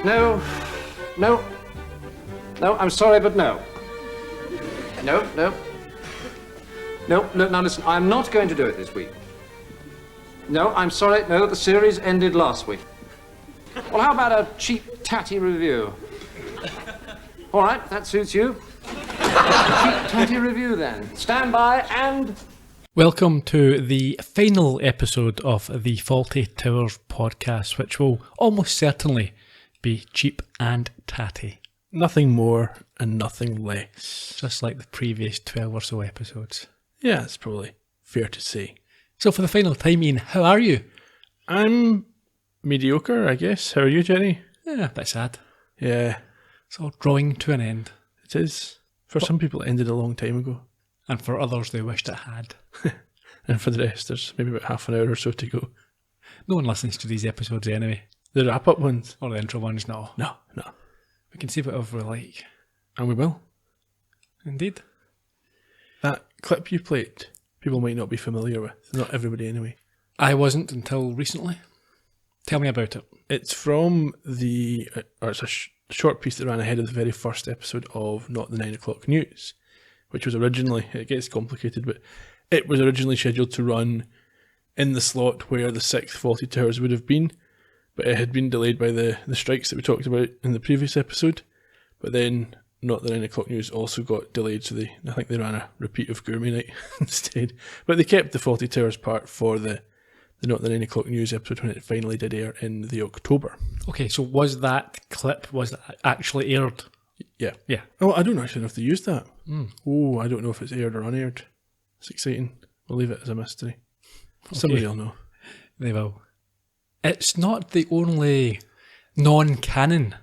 No, no, no, I'm sorry, but no. No, no. No, no, now listen, I'm not going to do it this week. No, I'm sorry, no, the series ended last week. Well, how about a cheap, tatty review? All right, that suits you. Cheap, tatty review then. Stand by and... Welcome to the final episode of the Fawlty Towers podcast, which will almost certainly be cheap and tatty. Nothing more and nothing less. Just like the previous 12 or so episodes. Yeah, it's probably fair to say. So for the final time, Ian, how are you? I'm mediocre, I guess. How are you, Jenny? Yeah, a bit sad. Yeah. It's all drawing to an end. It is. For some people, it ended a long time ago. And for others, they wished it had. And for the rest, there's maybe about half an hour or so to go. No one listens to these episodes anyway. The wrap-up ones? Or the intro ones, no. No. We can say whatever we like. And we will. Indeed. That clip you played, people might not be familiar with. Not everybody anyway. I wasn't until recently. Tell me about it. It's from it's a short piece that ran ahead of the very first episode of Not the 9 o'clock News, which was originally, it gets complicated, but it was originally scheduled to run in the slot where the 6th Fawlty Towers would have been, but it had been delayed by the strikes that we talked about in the previous episode. But then Not the 9 o'clock News also got delayed, so I think they ran a repeat of Gourmet Night instead. But they kept the Fawlty Towers part for the Not the 9 o'clock News episode when it finally did air in the October. Okay, so was that actually aired? Yeah. Yeah. Oh, I don't actually know if they used that. Oh, I don't know if it's aired or unaired. It's exciting. We'll leave it as a mystery. Okay. Somebody will know. They will. It's not the only non-canon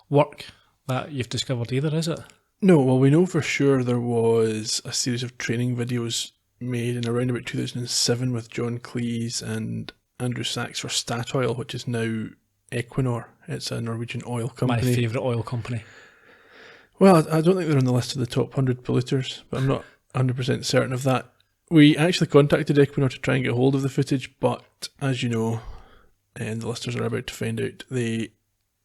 work that you've discovered either, is it? No, well, we know for sure there was a series of training videos made in around about 2007 with John Cleese and Andrew Sachs for Statoil, which is now Equinor. It's a Norwegian oil company. My favourite oil company. Well, I don't think they're on the list of the top 100 polluters, but I'm not 100% certain of that. We actually contacted Equinor to try and get hold of the footage, but as you know, and the listeners are about to find out, they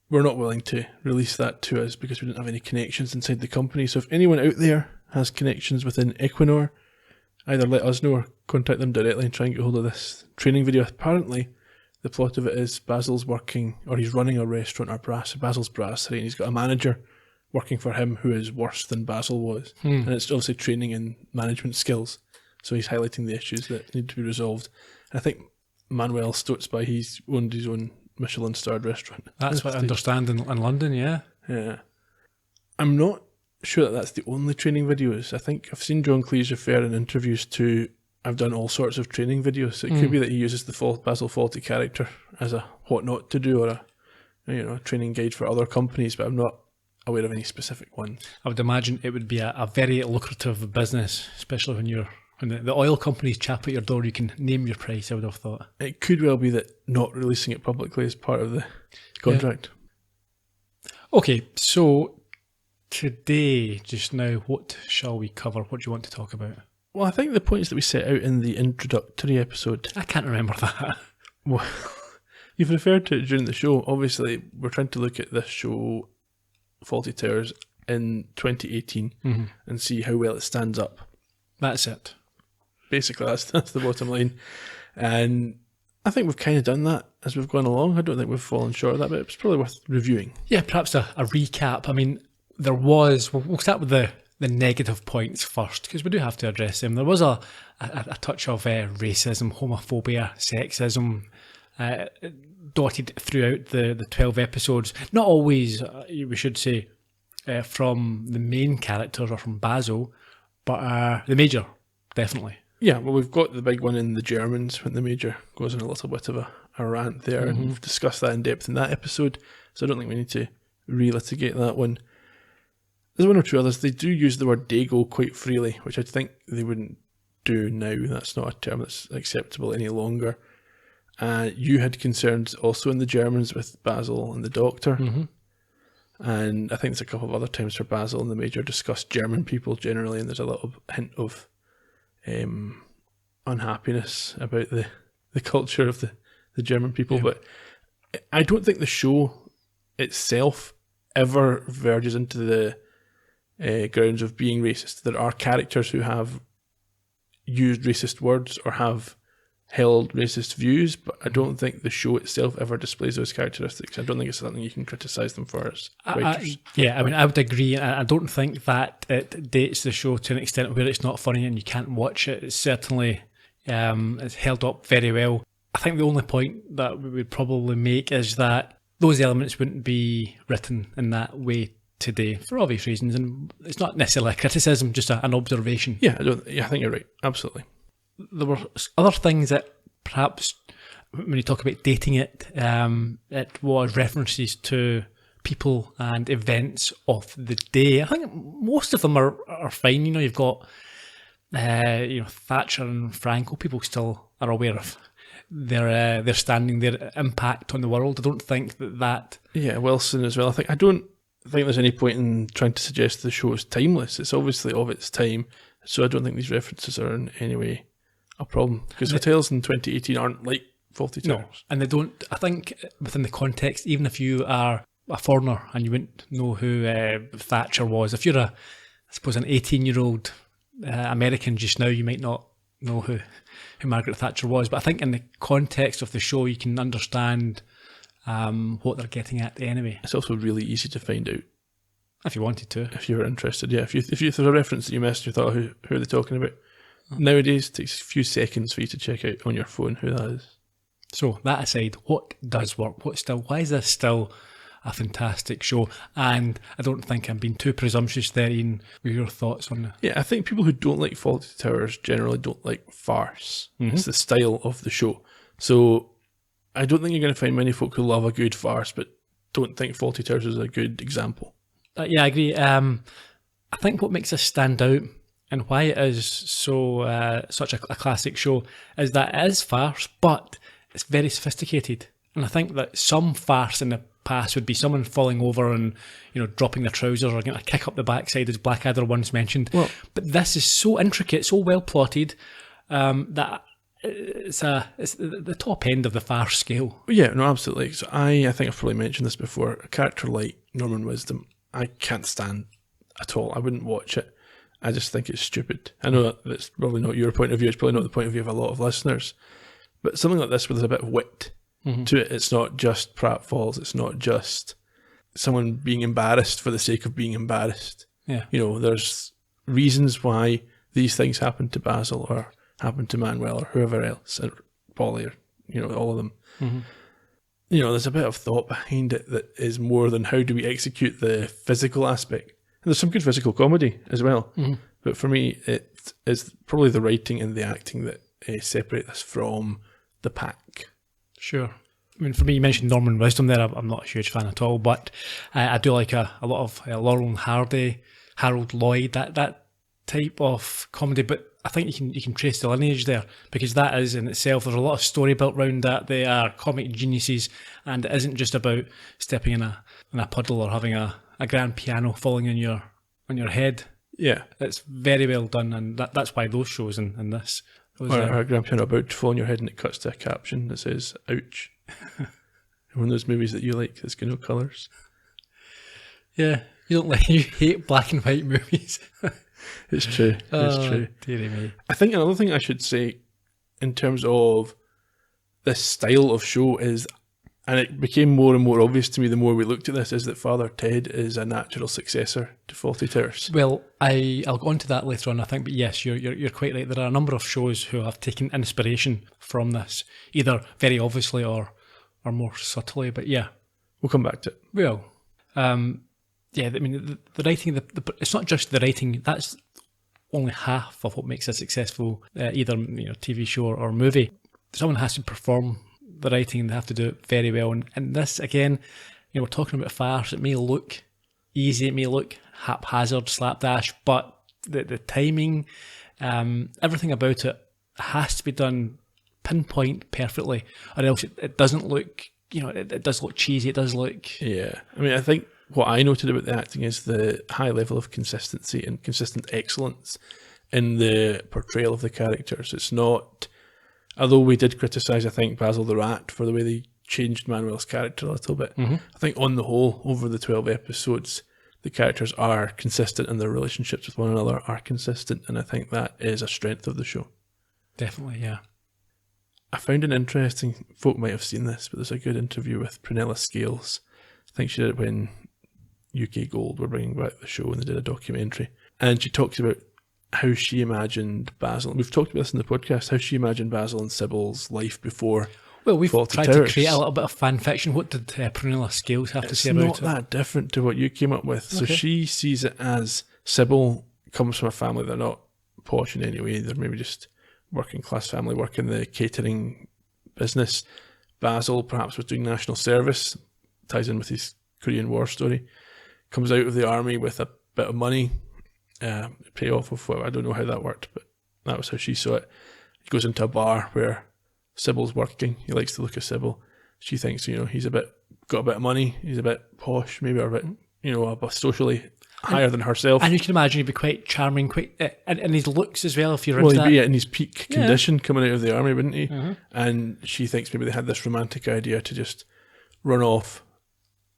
were not willing to release that to us because we didn't have any connections inside the company. So if anyone out there has connections within Equinor, either let us know or contact them directly and try and get hold of this training video. Apparently, the plot of it is Basil's working, or he's running a restaurant, or Basil's brasserie, and he's got a manager working for him who is worse than Basil was. And it's obviously training in management skills. So he's highlighting the issues that need to be resolved. And I think Manuel stoats by he's owned his own Michelin-starred restaurant. That's what I understand in London, yeah. Yeah. I'm not sure that that's the only training videos. I think I've seen John Cleese refer in interviews to, I've done all sorts of training videos. So it could be that he uses the Basil Fawlty character as a what not to do, or a training guide for other companies, but I'm not aware of any specific ones. I would imagine it would be a very lucrative business, especially when the oil companies chap at your door, you can name your price, I would have thought. It could well be that not releasing it publicly is part of the contract. Yeah. Okay, so today, just now, what shall we cover? What do you want to talk about? Well, I think the points that we set out in the introductory episode... I can't remember that. Well, you've referred to it during the show. Obviously, we're trying to look at this show, Fawlty Towers, in 2018 and see how well it stands up. That's it. Basically, that's the bottom line. And I think we've kind of done that as we've gone along. I don't think we've fallen short of that, but it's probably worth reviewing. Yeah, perhaps a recap. I mean, there was... We'll start with the negative points first, because we do have to address them. There was a touch of racism, homophobia, sexism dotted throughout the 12 episodes. Not always, we should say, from the main characters or from Basil, but the Major, definitely. Yeah, well, we've got the big one in the Germans when the Major goes on a little bit of a rant there, and we've discussed that in depth in that episode, so I don't think we need to relitigate that one. There's one or two others. They do use the word Dago quite freely, which I think they wouldn't do now. That's not a term that's acceptable any longer. You had concerns also in the Germans with Basil and the Doctor. And I think there's a couple of other times where Basil and the Major discuss German people generally, and there's a little hint of unhappiness about the culture of the German people. Yeah. But I don't think the show itself ever verges into the grounds of being racist. There are characters who have used racist words or have held racist views, but I don't think the show itself ever displays those characteristics. I don't think it's something you can criticise them for as writers. I would agree. I don't think that it dates the show to an extent where it's not funny and you can't watch it. It's certainly it's held up very well. I think the only point that we would probably make is that those elements wouldn't be written in that way today for obvious reasons, and it's not necessarily a criticism, just an observation. Yeah, I think you're right. Absolutely. There were other things that perhaps, when you talk about dating it, it was references to people and events of the day. I think most of them are fine. You know, you've got Thatcher and Franco. People still are aware of their standing, their impact on the world. I don't think that. Yeah, Wilson as well. I don't think there's any point in trying to suggest the show is timeless. It's obviously of its time, so I don't think these references are in any way a problem, because hotels in 2018 aren't like Fawlty Towers. No, and they don't. I think within the context, even if you are a foreigner and you wouldn't know who Thatcher was, if you're I suppose an 18-year-old American just now, you might not know who Margaret Thatcher was. But I think in the context of the show, you can understand what they're getting at anyway. It's also really easy to find out if you wanted to, if you were interested. Yeah, if there's a reference that you missed, you thought, who are they talking about? Nowadays, it takes a few seconds for you to check out on your phone who that is. So, that aside, what does work? Why is this still a fantastic show? And I don't think I'm being too presumptuous there, Ian, with your thoughts on it. Yeah, I think people who don't like Fawlty Towers generally don't like farce. Mm-hmm. It's the style of the show. So, I don't think you're going to find many folk who love a good farce, but don't think Fawlty Towers is a good example. Yeah, I agree. I think what makes this stand out, and why it is so such a classic show, is that it is farce, but it's very sophisticated. And I think that some farce in the past would be someone falling over and dropping their trousers or getting a kick up the backside, as Blackadder once mentioned. Well, but this is so intricate, so well plotted, that it's the top end of the farce scale. Yeah, no, absolutely. So I think I've probably mentioned this before. A character like Norman Wisdom, I can't stand at all. I wouldn't watch it. I just think it's stupid. I know that's probably not your point of view. It's probably not the point of view of a lot of listeners. But something like this where there's a bit of wit to it. It's not just pratfalls. It's not just someone being embarrassed for the sake of being embarrassed. Yeah. There's reasons why these things happen to Basil or happen to Manuel or whoever else, or Polly, or all of them. Mm-hmm. There's a bit of thought behind it that is more than how do we execute the physical aspect. And there's some good physical comedy as well. Mm-hmm. But for me, it is probably the writing and the acting that separate this from the pack. Sure. I mean, for me, you mentioned Norman Wisdom there. I'm not a huge fan at all, but I do like a lot of Laurel and Hardy, Harold Lloyd, that type of comedy. But I think you can trace the lineage there, because that is in itself, there's a lot of story built around that. They are comic geniuses, and it isn't just about stepping in a puddle or having a grand piano falling on your head. Yeah, it's very well done, and that's why those shows and this. Or a grand piano about to fall on your head and it cuts to a caption that says "ouch." One of those movies that you like that's got no colours. Yeah, you hate black and white movies. It's true. It's true. Dearie me. I think another thing I should say in terms of this style of show is, and it became more and more obvious to me the more we looked at this, is that Father Ted is a natural successor to Fawlty Towers. Well, I'll go on to that later on, I think, but yes, you're quite right. There are a number of shows who have taken inspiration from this, either very obviously or more subtly, but yeah. We'll come back to it. Well, yeah, I mean, the writing, it's not just the writing, that's only half of what makes a successful either TV show or movie. Someone has to perform the writing, and they have to do it very well. And this, again, we're talking about farce. It may look easy, it may look haphazard, slapdash, but the timing, everything about it has to be done pinpoint perfectly, or else it doesn't look, it does look cheesy, it does look... Yeah, I mean, I think what I noted about the acting is the high level of consistency and consistent excellence in the portrayal of the characters. It's not... Although we did criticise, I think, Basil the Rat for the way they changed Manuel's character a little bit. I think on the whole, over the 12 episodes, the characters are consistent and their relationships with one another are consistent, and I think that is a strength of the show. Definitely, yeah. I found an interesting, folk might have seen this, but there's a good interview with Prunella Scales. I think she did it when UK Gold were bringing back the show and they did a documentary. And she talks about how she imagined Basil. We've talked about this in the podcast, how she imagined Basil and Sybil's life before. Well, we've Fawlty tried Towers. to create a little bit of fan fiction. What did Prunella Scales have to say about it? It's not that different to what you came up with. So Okay. she sees it as Sybil comes from a family that are not posh in any way. They're maybe just working class family, working the catering business. Basil perhaps was doing national service, ties in with his Korean War story. Comes out of the army with a bit of money, payoff of what, I don't know how that worked, but that was how she saw it. He goes into a bar where Sybil's working. He likes to look at Sybil. She thinks, he's got a bit of money. He's a bit posh, maybe, or a bit, a bit socially higher than herself. And you can imagine he'd be quite charming, and his looks as well, if you're Well, into he'd be that. in his peak condition coming out of the army, wouldn't he? And she thinks maybe they had this romantic idea to just run off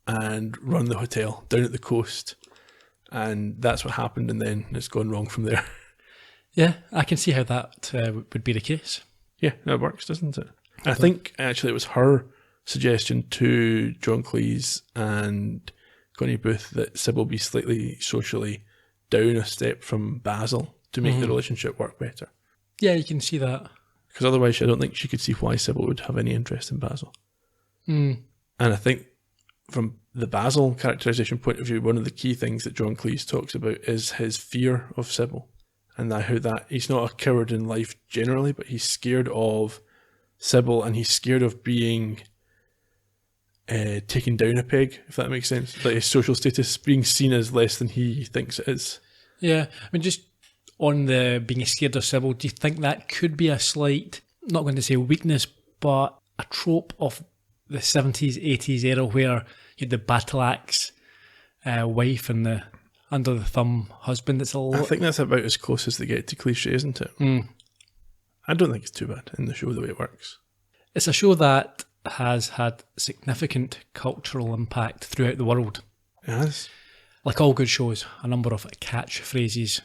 and run the hotel down at the coast. And that's what happened, and then it's gone wrong from there. Yeah, I can see how that would be the case. Yeah, that works, doesn't it? I think actually it was her suggestion to John Cleese and Connie Booth that Sybil be slightly socially down a step from Basil to make the relationship work better. Yeah, you can see that. Because otherwise I don't think she could see why Sybil would have any interest in Basil. And I think from the Basil characterisation point of view, one of the key things that John Cleese talks about is his fear of Sybil. And that he's not a coward in life generally, but he's scared of Sybil and he's scared of being taken down a peg, if that makes sense. Like his social status being seen as less than he thinks it is. Yeah, I mean, just on the being scared of Sybil, do you think that could be a slight, not going to say weakness, but a trope of the 70s, 80s era where you had the battle axe wife and the under the thumb husband? It's a lot. I think that's about as close as they get to cliche, isn't it? I don't think it's too bad in the show the way it works. It's a show that has had significant cultural impact throughout the world. It has. Like all good shows, a number of catchphrases.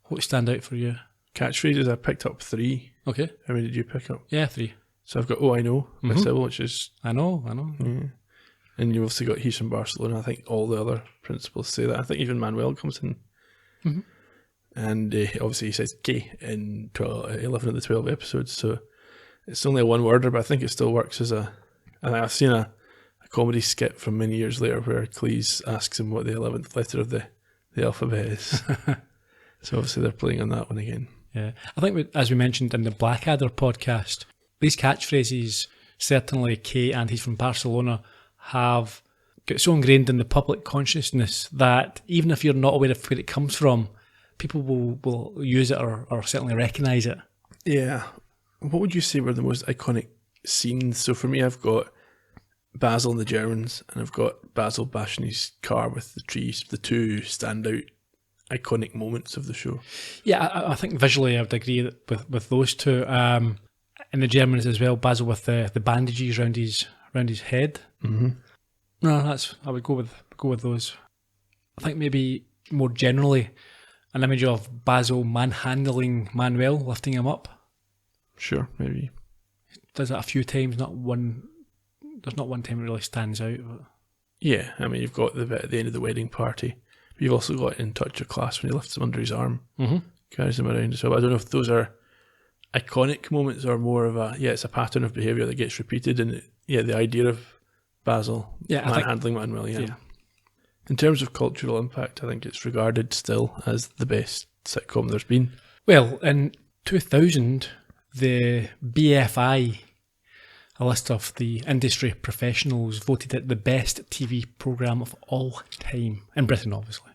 What stand out for you? Catchphrases, I picked up 3. Okay. How many did you pick up? Yeah, 3. So I've got Oh I Know by Sybil, which is... I know. And you've also got He's from Barcelona. I think all the other principals say that. I think even Manuel comes in. And obviously he says gay in 11 of the 12 episodes. So it's only a one-worder, but I think it still works as a... And I've seen a comedy skit from many years later where Cleese asks him what the 11th letter of the alphabet is. So obviously they're playing on that one again. Yeah. I think, as we mentioned in the Blackadder podcast, these catchphrases, certainly Kay and He's from Barcelona, have got so ingrained in the public consciousness that even if you're not aware of where it comes from, people will use it or certainly recognise it. Yeah. What would you say were the most iconic scenes? So for me, I've got Basil and the Germans, and I've got Basil bashing his car with the trees, the two standout iconic moments of the show. Yeah, I think visually I would agree with those two. And the Germans as well, Basil with the bandages around his head. No, I would go with those. I think maybe more generally an image of Basil manhandling Manuel, lifting him up. Sure, maybe. Does that a few times, there's not one time it really stands out. But. Yeah, I mean, you've got the bit at the end of the wedding party. But you've also got In Touch of Class when he lifts him under his arm, carries him around. So I don't know if those are iconic moments or more of it's a pattern of behaviour that gets repeated. And the idea of Basil manhandling Manuel. Yeah. In terms of cultural impact, I think it's regarded still as the best sitcom there's been. Well, in 2000, the BFI, a list of the industry professionals, voted it the best TV programme of all time, in Britain, obviously.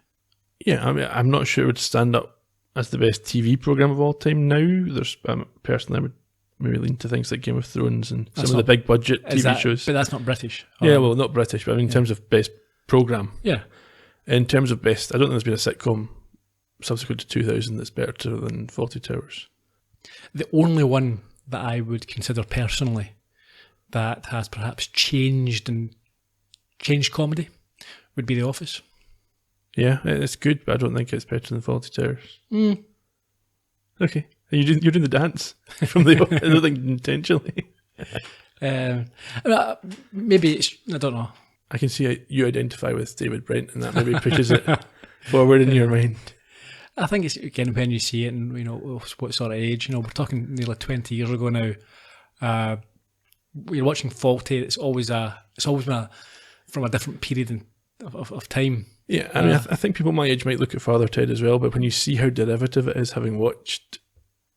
Yeah, I mean, I'm not sure it would stand up as the best TV programme of all time now. There's personally, I would maybe lean to things like Game of Thrones and some of the big budget TV shows. But that's not British. Yeah, well, not British, but I mean, in terms of best programme. Yeah. In terms of best, I don't think there's been a sitcom subsequent to 2000 that's better than Fawlty Towers. The only one that I would consider personally that has perhaps changed comedy would be The Office. Yeah, it's good, but I don't think it's better than Fawlty Towers. Okay. You're doing the dance from the I don't think intentionally. Maybe it's, I don't know. I can see you identify with David Brent, and that maybe pushes it forward in your mind. I think it's, again, when you see it and, what sort of age, we're talking nearly 20 years ago now. We're watching Fawlty, it's always been from a different period of time. Yeah, I mean, I think people my age might look at Father Ted as well, but when you see how derivative it is, having watched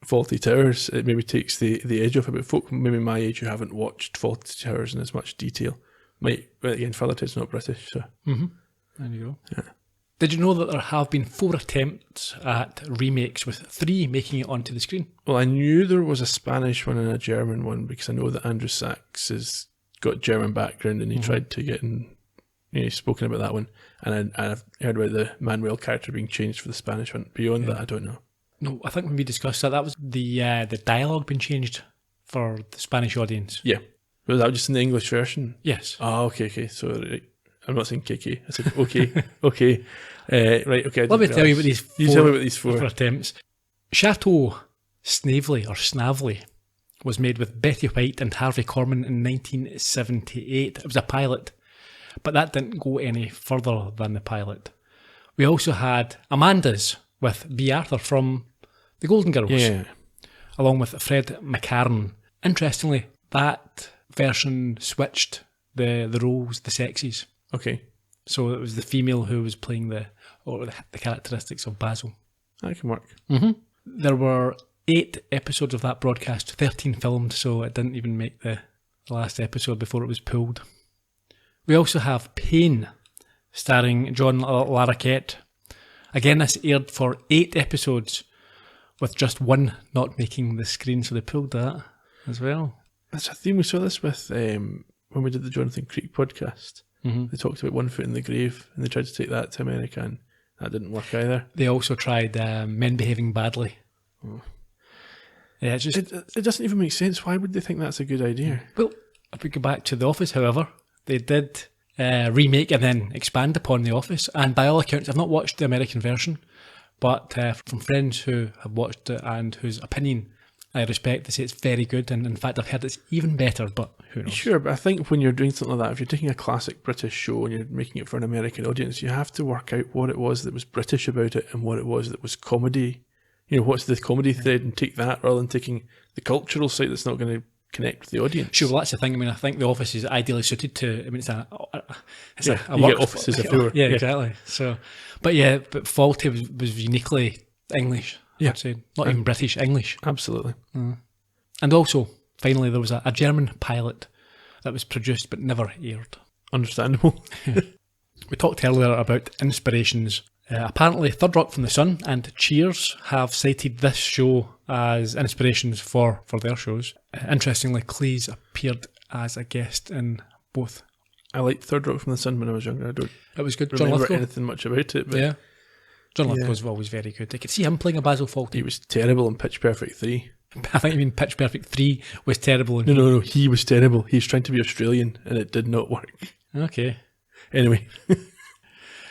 Fawlty Towers, it maybe takes the edge off a bit. Folk maybe my age who haven't watched Fawlty Towers in as much detail but again, Father Ted's not British, so. There you go. Yeah. Did you know that there have been 4 attempts at remakes, with 3 making it onto the screen? Well, I knew there was a Spanish one and a German one, because I know that Andrew Sachs has got German background, and he tried to get in, he's spoken about that one, and I've heard about the Manuel character being changed for the Spanish one. Beyond that, I don't know. No, I think when we discussed that was the dialogue being changed for the Spanish audience. Yeah. Was that just in the English version? Yes. Oh, okay. So, right. I'm not saying KK. I said, okay. Right, okay. Let me tell you about these 4. You tell me about these 4 attempts. Chateau Snavly was made with Betty White and Harvey Korman in 1978. It was a pilot, but that didn't go any further than the pilot. We also had Amanda's with B. Arthur from The Golden Girls, along with Fred McCarran. Interestingly, that version switched the roles, the sexes. Okay. So it was the female who was playing the characteristics of Basil. That can work. There were 8 episodes of that broadcast, 13 filmed, so it didn't even make the last episode before it was pulled. We also have Pain, starring John Larroquette. Again, this aired for 8 episodes, with just 1 not making the screen, so they pulled that as well. That's a theme. We saw this with when we did the Jonathan Creek podcast. They talked about One Foot in the Grave, and they tried to take that to America, and that didn't work either. They also tried Men Behaving Badly. Yeah, it's just, it doesn't even make sense. Why would they think that's a good idea? Well, if we go back to The Office, however, they did remake and then expand upon The Office, and by all accounts, I've not watched the American version, but from friends who have watched it and whose opinion I respect, they say it's very good, and in fact I've heard it's even better, but who knows? Sure, but I think when you're doing something like that, if you're taking a classic British show and you're making it for an American audience, you have to work out what it was that was British about it and what it was that was comedy. What's the comedy thread, and take that rather than taking the cultural side that's not going to connect with the audience. Sure, well, that's the thing. I mean, I think The Office is ideally suited to, I mean, it's a you get offices everywhere. Yeah, exactly. So, but Fawlty was uniquely English. Yeah. I'd say. Not even British, English. Absolutely. And also, finally, there was a German pilot that was produced but never aired. Understandable. We talked earlier about inspirations. Apparently, Third Rock from the Sun and Cheers have cited this show as inspirations for their shows. Interestingly, Cleese appeared as a guest in both. I liked Third Rock from the Sun when I was younger. I don't It was good. remember anything much about it. But yeah. John Lithgow was always very good. I could see him playing a Basil Fawlty. He was terrible in Pitch Perfect 3. I think you mean Pitch Perfect 3 was terrible. No, he was terrible. He was trying to be Australian and it did not work. Okay. Anyway,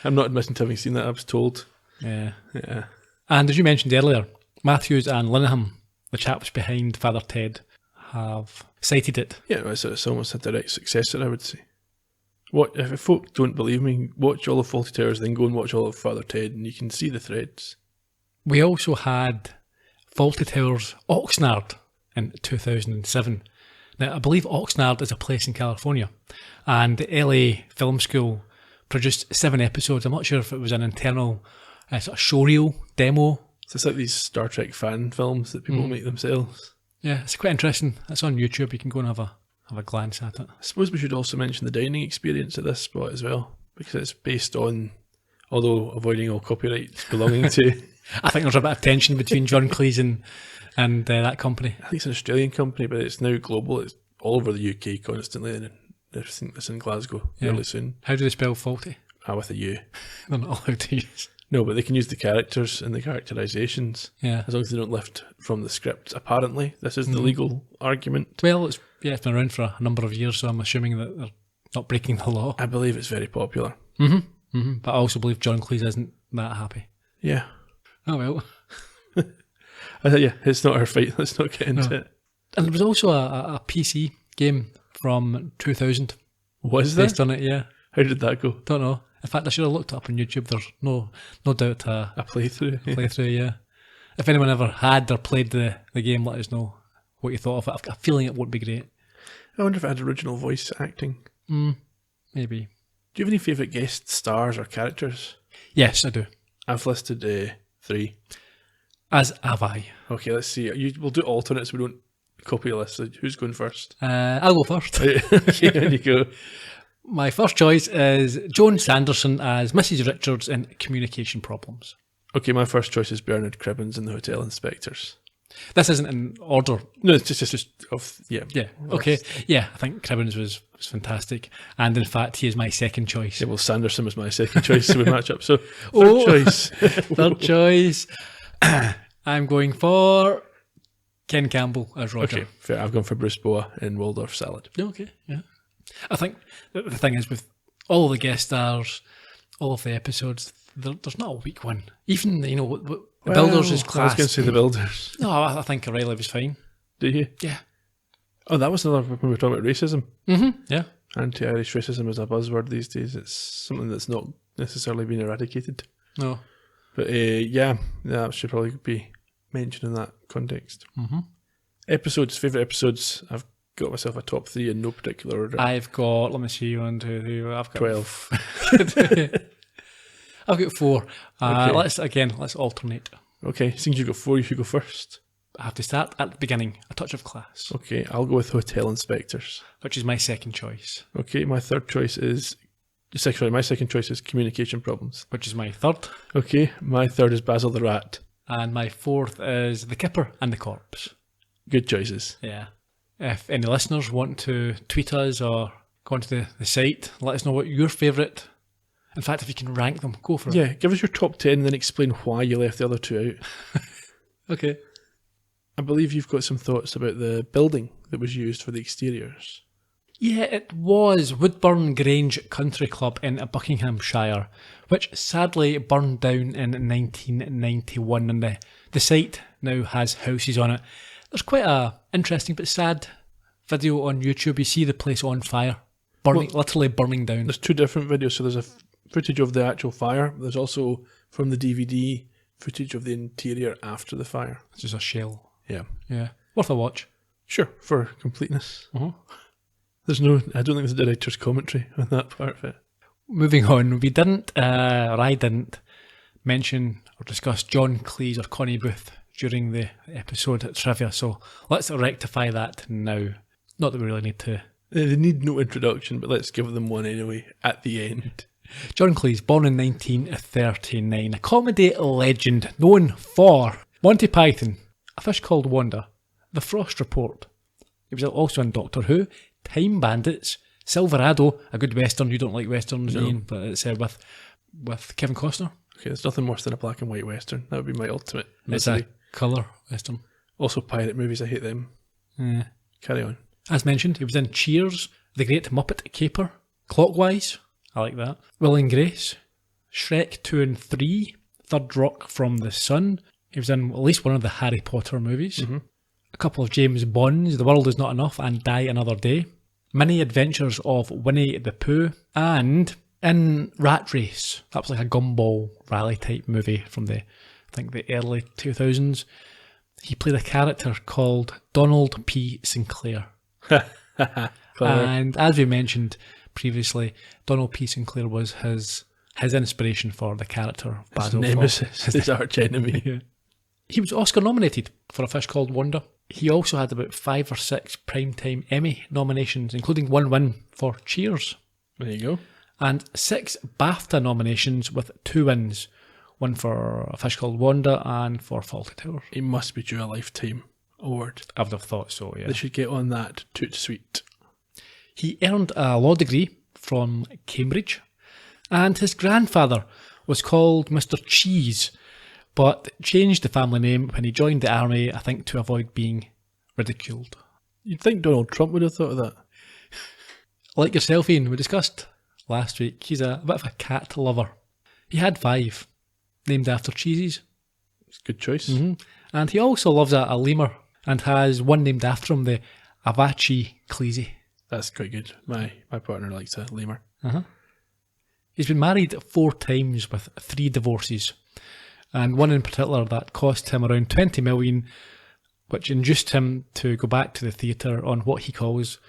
I'm not admitting to having seen that, I was told. Yeah. Yeah. And as you mentioned earlier, Matthews and Linehan, the chaps behind Father Ted, have cited it. Yeah, it's almost a direct successor, I would say. What if folk don't believe me, watch all of Fawlty Towers, then go and watch all of Father Ted, and you can see the threads. We also had Fawlty Towers Oxnard in 2007. Now, I believe Oxnard is a place in California, and the LA Film School produced 7 episodes. I'm not sure if it was an internal sort of showreel demo. So it's like these Star Trek fan films that people make themselves. Yeah, it's quite interesting. It's on YouTube. You can go and have a glance at it. I suppose we should also mention the dining experience at this spot as well, because it's based on, although avoiding all copyrights belonging to... I think there's a bit of tension between John Cleese and that company. I think it's an Australian company, but it's now global. It's all over the UK constantly, and I think it's in Glasgow fairly soon. How do they spell Fawlty? With a U. They're not allowed to use. No, but they can use the characters and the characterizations. Yeah. As long as they don't lift from the script. Apparently, this is the legal argument. Well, Yeah, it's been around for a number of years, so I'm assuming that they're not breaking the law. I believe it's very popular. But I also believe John Cleese isn't that happy. Yeah. Oh well. Yeah, it's not our fight. Let's not get into it. And there was also a PC game from 2000 Was there? based on it, yeah. How did that go? Don't know. In fact, I should have looked it up on YouTube. There's no doubt a A playthrough? playthrough, yeah. If anyone ever had or played the game, let us know what you thought of it. I've got a feeling it won't be great. I wonder if it had original voice acting. Maybe. Do you have any favourite guest stars or characters? Yes, I do. I've listed 3. As have I. Okay, let's see. We'll do alternates. We don't copy a list. So who's going first? I'll go first. Okay, there you go. My first choice is Joan Sanderson as Mrs. Richards in Communication Problems. Okay, my first choice is Bernard Cribbins in The Hotel Inspectors. This isn't in order. No, it's just yeah. Yeah. Okay. Yeah, I think Cribbins was fantastic. And in fact, he is my second choice. Yeah, well, Sanderson was my second choice, so we match up. So, third choice. Third choice. I'm going for Ken Campbell as Roger. Okay, fair. I've gone for Bruce Boa in Waldorf Salad. Okay, yeah. I think the thing is with all the guest stars, all of the episodes, there's not a weak one. Even, the Builders is class. I was going to say The Builders. No, I think O'Reilly was fine. Do you? Yeah. Oh, that was another when we were talking about racism. Yeah. Anti-Irish racism is a buzzword these days. It's something that's not necessarily been eradicated. No. But yeah, that should probably be mentioned in that context. Episodes, favourite episodes. I've got myself a top 3 in no particular order. I've got, let me see, 1, 2, 3, I've got 12. I've got 4. Okay. Let's alternate. Okay, since you've got 4, you should go first. I have to start at the beginning, a touch of class, Okay, I'll go with Hotel Inspectors. which is my second choice, Okay, my second choice is Communication Problems. which is my third, Okay, my third is Basil the Rat. and my fourth is The Kipper and the Corpse. Good choices. Yeah. If any listeners want to tweet us or go onto the site, let us know what your favourite. In fact, if you can rank them, go for it. Yeah, give us your top 10 and then explain why you left the other 2 out. Okay. I believe you've got some thoughts about the building that was used for the exteriors. Yeah, it was Woodburn Grange Country Club in Buckinghamshire, which sadly burned down in 1991, and the site now has houses on it. There's quite a interesting but sad video on YouTube. You see the place on fire, literally burning down. There's 2 different videos. So there's a footage of the actual fire. There's also, from the DVD, footage of the interior after the fire. It's just a shell. Yeah. Yeah. Worth a watch. Sure, for completeness. Uh-huh. I don't think there's a director's commentary on that part of it. Moving on, we didn't, or I didn't, mention or discuss John Cleese or Connie Booth during the episode at Trivia, so let's rectify that now. Not that we really need to. They need no introduction, but let's give them one anyway at the end. John Cleese, born in 1939, a comedy legend known for Monty Python, A Fish Called Wanda, The Frost Report. He was also in Doctor Who, Time Bandits, Silverado, a good western. You don't like westerns, Ian, but it's with Kevin Costner. Okay, there's nothing worse than a black and white western. That would be my ultimate It's misery. a colour western. Also pirate movies, I hate them. Yeah. Carry on. As mentioned, he was in Cheers, The Great Muppet Caper, Clockwise, I like that, Will and Grace, Shrek 2 and 3, Third Rock from the Sun. He was in at least one of the Harry Potter movies. Mm-hmm. A couple of James Bonds, The World Is Not Enough and Die Another Day. Many Adventures of Winnie the Pooh. And in Rat Race, that was like a gumball rally type movie from the early 2000s. He played a character called Donald P. Sinclair. And as we mentioned previously, Donald P. Sinclair was his inspiration for the character Basil. His nemesis, his arch enemy. Yeah. He was Oscar nominated for A Fish Called Wanda. He also had about 5 or 6 Primetime Emmy nominations, including 1 win for Cheers. There you go. And 6 BAFTA nominations with 2 wins. One for A Fish Called Wanda and for Fawlty Towers. He must be due a lifetime award. I would have thought so, yeah. They should get on that toot sweet. He earned a law degree from Cambridge, and his grandfather was called Mr. Cheese, but changed the family name when he joined the army, I think, to avoid being ridiculed. You'd think Donald Trump would have thought of that. Like yourself, Ian, we discussed last week, he's a bit of a cat lover. He had 5, named after cheeses. It's a good choice. And he also loves a lemur, and has one named after him, the Avachi Cleese. That's quite good. My partner likes a lemur. He's been married 4 times with 3 divorces, and one in particular that cost him around 20 million, which induced him to go back to the theatre on what he calls,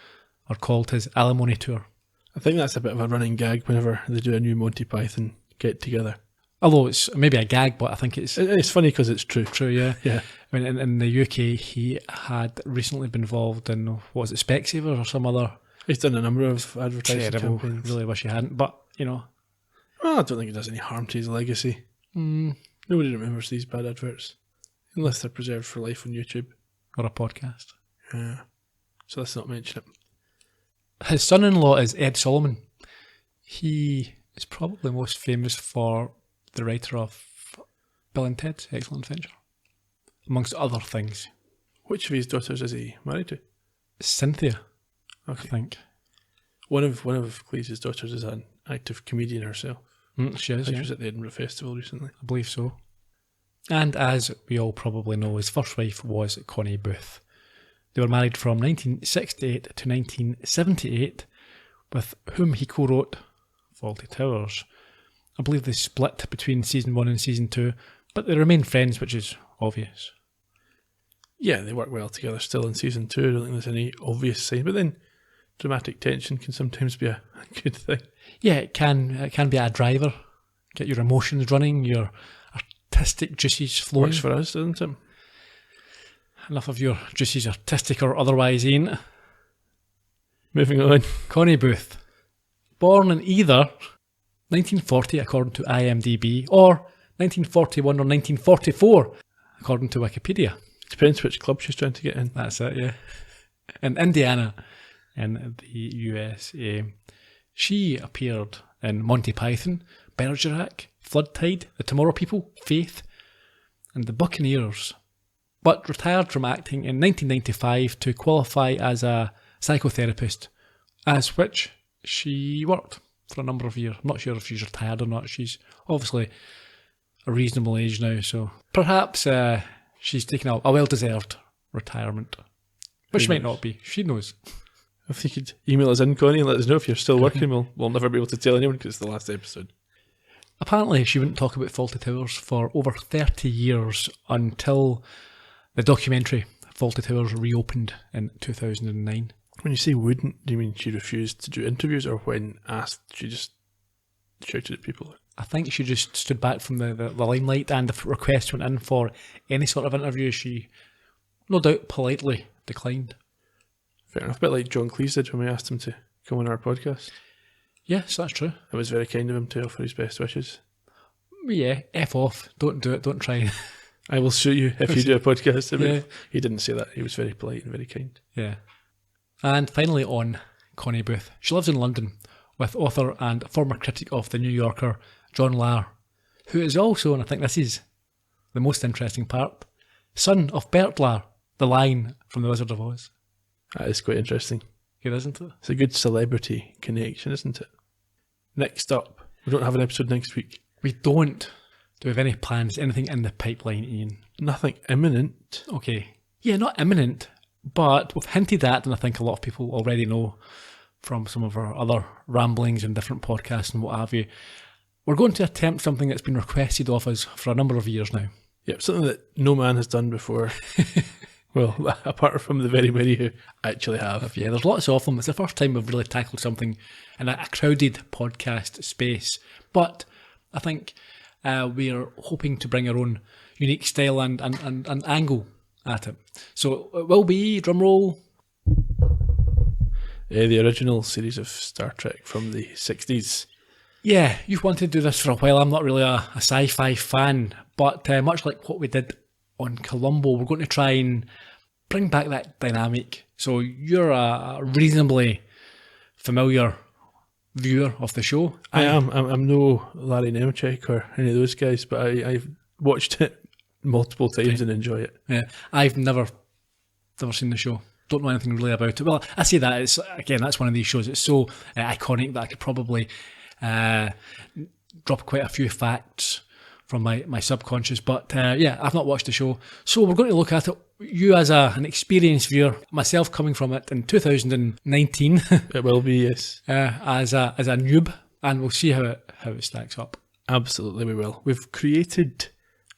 or called, his alimony tour. I think that's a bit of a running gag whenever they do a new Monty Python get together. Although it's maybe a gag, but I think It's funny because it's true. true, yeah. Yeah. I mean, in the UK, he had recently been involved in, what was it, Specsavers or some other He's done a number of advertising terrible, campaigns. really wish he hadn't, but, you know. Well, I don't think it does any harm to his legacy. Nobody remembers these bad adverts. Unless they're preserved for life on YouTube. Or a podcast. Yeah. So let's not mention it. His son-in-law is Ed Solomon. He is probably most famous for the writer of Bill and Ted's Excellent Adventure, amongst other things. Which of his daughters is he married to? Cynthia, Okay. I think. One of Cleese's daughters is an active comedian herself. She is, I think yeah. she was at the Edinburgh Festival recently. I believe so. And as we all probably know, his first wife was Connie Booth. They were married from 1968 to 1978, with whom he co-wrote Fawlty Towers. I believe they split between season 1 and season 2, but they remain friends, which is obvious. Yeah, they work well together still in season 2. I don't think there's any obvious sign. But then dramatic tension can sometimes be a good thing. Yeah, it can be a driver. Get your emotions running, your artistic juices flowing. Works for us, doesn't it? Enough of your juices, artistic or otherwise, Ian. Moving on. Connie Booth. Born in either 1940 according to IMDb or 1941 or 1944 according to Wikipedia. Depends which club she's trying to get in. That's it, yeah. In Indiana, in the USA. She appeared in Monty Python, Bergerac, Flood Tide, The Tomorrow People, Faith, and The Buccaneers, but retired from acting in 1995 to qualify as a psychotherapist, as which she worked for a number of years. I'm not sure if she's retired or not. She's obviously a reasonable age now, so perhaps she's taken a well-deserved retirement. But she might not be. She knows. If you could email us in, Connie, and let us know if you're still working, we'll never be able to tell anyone because it's the last episode. Apparently, she wouldn't talk about Fawlty Towers for over 30 years until the documentary Fawlty Towers reopened in 2009. When you say wouldn't, do you mean she refused to do interviews, or when asked, she just shouted at people? I think she just stood back from the limelight, and if requests went in for any sort of interview, she no doubt politely declined. Fair enough. A bit like John Cleese did when we asked him to come on our podcast. Yes, that's true. It was very kind of him to offer his best wishes. Yeah, F off. Don't do it. Don't try. I will sue you if you do a podcast. Yeah. He didn't say that. He was very polite and very kind. Yeah. And finally on Connie Booth. She lives in London with author and former critic of The New Yorker, John Lahr, who is also, and I think this is the most interesting part, son of Bert Lahr, the lion from The Wizard of Oz. That is quite interesting. Good, isn't it? It's a good celebrity connection, isn't it? Next up, we don't have an episode next week. We don't. Do we have any plans? Anything in the pipeline, Ian? Nothing imminent. Okay. Yeah, not imminent, but we've hinted at, and I think a lot of people already know from some of our other ramblings and different podcasts and what have you. We're going to attempt something that's been requested of us for a number of years now. Yep, something that no man has done before. Well, apart from the very many who actually have. Yeah, there's lots of them. It's the first time we've really tackled something in a crowded podcast space. But I think we're hoping to bring our own unique style and angle at it. So it will be, drumroll. The original series of Star Trek from the 60s. Yeah, you've wanted to do this for a while. I'm not really a sci-fi fan, but much like what we did on Columbo, we're going to try and bring back that dynamic. So you're a reasonably familiar viewer of the show. I am. I'm no Larry Nemechek or any of those guys, but I've watched it multiple times and enjoy it. Yeah, I've never seen the show. don't know anything really about it. Well, I say that, it's again, that's one of these shows. It's so iconic that I could probably drop quite a few facts from my subconscious. But yeah, I've not watched the show. So we're going to look at it. You as an experienced viewer, myself coming from it in 2019. It will be, yes. As a noob, and we'll see how it stacks up. Absolutely, we will. We've created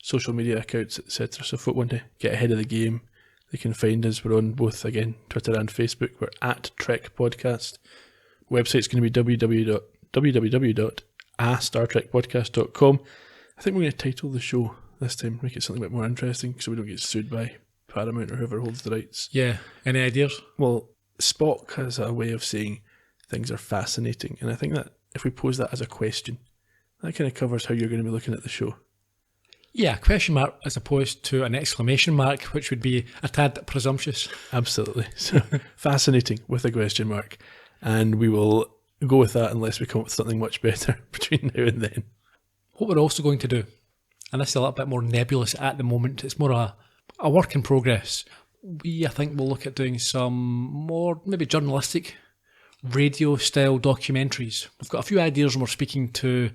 social media accounts, etc. So if folk want to get ahead of the game, they can find us. We're on both, again, Twitter and Facebook. We're at Trek Podcast. Website's going to be www.astartrekpodcast.com. I think we're going to title the show this time, make it something a bit more interesting so we don't get sued by Paramount or whoever holds the rights. Yeah, any ideas? Well, Spock has a way of saying things are fascinating, and I think that if we pose that as a question, that kind of covers how you're going to be looking at the show. Yeah, question mark as opposed to an exclamation mark, which would be a tad presumptuous. Absolutely. So fascinating with a question mark, and we will go with that unless we come up with something much better between now and then. What we're also going to do, and this is a little bit more nebulous at the moment, it's more a work in progress. I think we'll look at doing some more maybe journalistic radio-style documentaries. We've got a few ideas and we're speaking to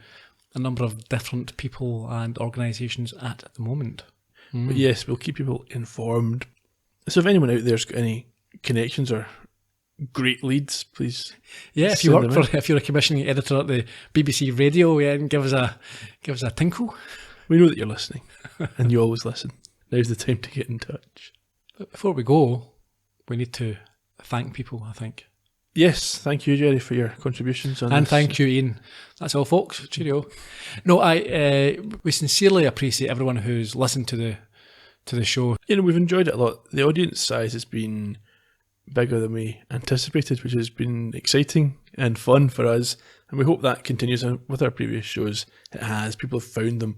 a number of different people and organisations at the moment. But yes, we'll keep people informed. So if anyone out there's got any connections or great leads, please. Yeah, if you're a commissioning editor at the BBC Radio, yeah, and give us a tinkle. We know that you're listening, and you always listen. Now's the time to get in touch. But before we go, we need to thank people, I think. Yes, thank you, Gerry, for your contributions on and this. Thank you, Ian. That's all, folks. Cheerio. No, we sincerely appreciate everyone who's listened to the show. You know, we've enjoyed it a lot. The audience size has been bigger than we anticipated, which has been exciting and fun for us, and we hope that continues with our previous shows. It has. People have found them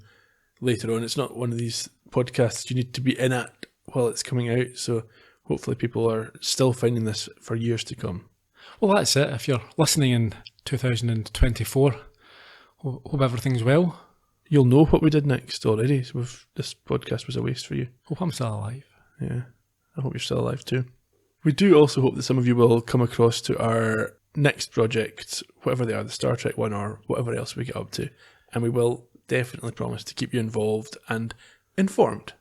later on. It's not one of these podcasts you need to be in at while it's coming out, so hopefully people are still finding this for years to come. Well, that's it. If you're listening in 2024, hope everything's well. You'll know what we did next already. So this podcast was a waste for you. Hope I'm still alive. Yeah, I hope you're still alive too. We do also hope that some of you will come across to our next project, whatever they are, the Star Trek one or whatever else we get up to. And we will definitely promise to keep you involved and informed.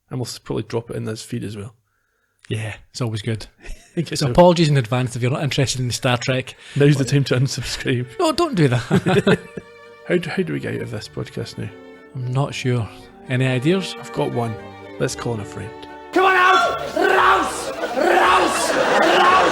And we'll probably drop it in this feed as well. Yeah, it's always good. So apologies in advance if you're not interested in Star Trek. Now's the time to unsubscribe. No, don't do that. How do we get out of this podcast now? I'm not sure. Any ideas? I've got one. Let's call in a friend. Come on out! Rouse! Rouse! Rouse!